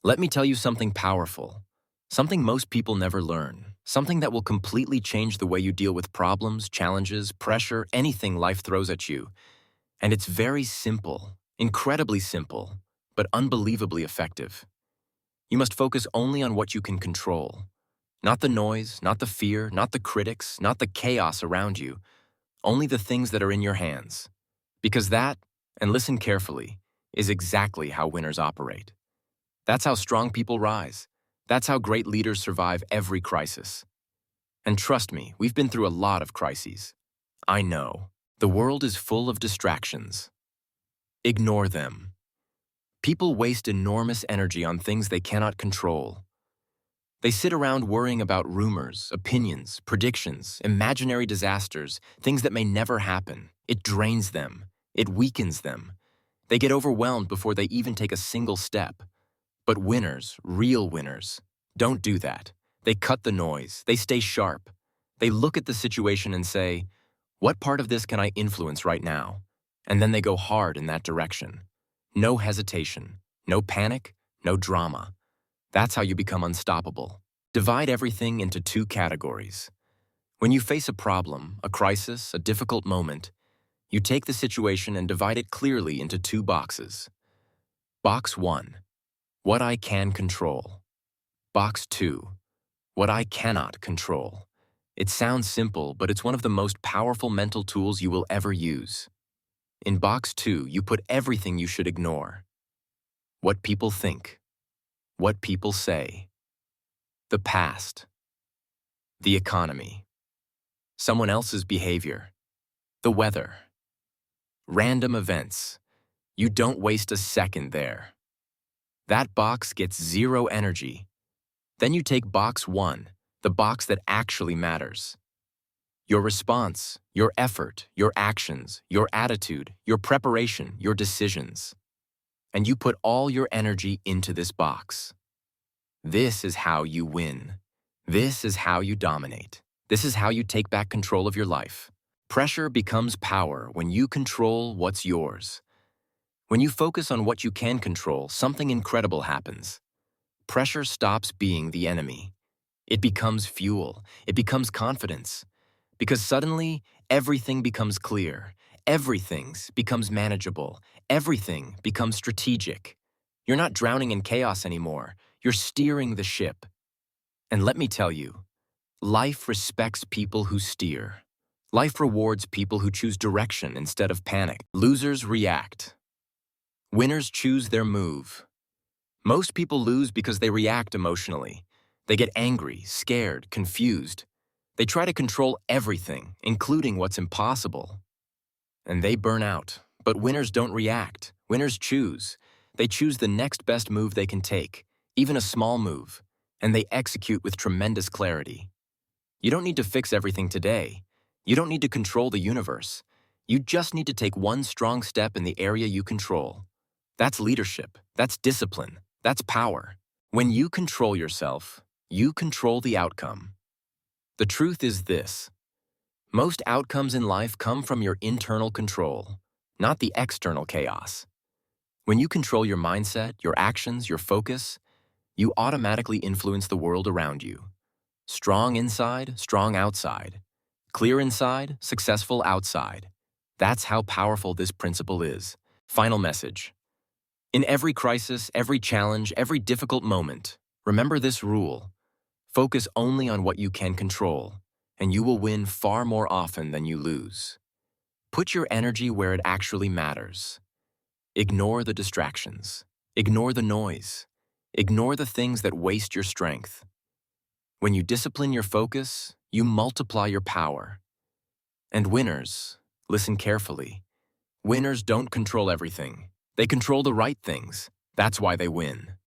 Let me tell you something powerful, something most people never learn, something that will completely change the way you deal with problems, challenges, pressure, anything life throws at you. And it's very simple, incredibly simple, but unbelievably effective. You must focus only on what you can control. Not the noise, not the fear, not the critics, not the chaos around you, only the things that are in your hands. Because that, and listen carefully, is exactly how winners operate. That's how strong people rise. That's how great leaders survive every crisis. And trust me, we've been through a lot of crises. I know. The world is full of distractions. Ignore them. People waste enormous energy on things they cannot control. They sit around worrying about rumors, opinions, predictions, imaginary disasters, things that may never happen. It drains them. It weakens them. They get overwhelmed before they even take a single step. But winners, real winners, don't do that. They cut the noise. They stay sharp. They look at the situation and say, what part of this can I influence right now? And then they go hard in that direction. No hesitation, no panic, no drama. That's how you become unstoppable. Divide everything into two categories. When you face a problem, a crisis, a difficult moment, you take the situation and divide it clearly into two boxes. Box 1. What I can control. Box 2. What I cannot control. It sounds simple, but it's one of the most powerful mental tools you will ever use. In Box 2, you put everything you should ignore. What people think. What people say. The past. The economy. Someone else's behavior. The weather. Random events. You don't waste a second there. That box gets zero energy. Then you take Box 1, the box that actually matters. Your response, your effort, your actions, your attitude, your preparation, your decisions. And you put all your energy into this box. This is how you win. This is how you dominate. This is how you take back control of your life. Pressure becomes power when you control what's yours. When you focus on what you can control, something incredible happens. Pressure stops being the enemy. It becomes fuel. It becomes confidence. Because suddenly, everything becomes clear. Everything becomes manageable. Everything becomes strategic. You're not drowning in chaos anymore. You're steering the ship. And let me tell you, life respects people who steer. Life rewards people who choose direction instead of panic. Losers react. Winners choose their move. Most people lose because they react emotionally. They get angry, scared, confused. They try to control everything, including what's impossible. And they burn out. But winners don't react. Winners choose. They choose the next best move they can take, even a small move, and they execute with tremendous clarity. You don't need to fix everything today. You don't need to control the universe. You just need to take one strong step in the area you control. That's leadership. That's discipline. That's power. When you control yourself, you control the outcome. The truth is this. Most outcomes in life come from your internal control, not the external chaos. When you control your mindset, your actions, your focus, you automatically influence the world around you. Strong inside, strong outside. Clear inside, successful outside. That's how powerful this principle is. Final message. In every crisis, every challenge, every difficult moment, remember this rule. Focus only on what you can control, and you will win far more often than you lose. Put your energy where it actually matters. Ignore the distractions. Ignore the noise. Ignore the things that waste your strength. When you discipline your focus, you multiply your power. And winners, listen carefully. Winners don't control everything. They control the right things. That's why they win.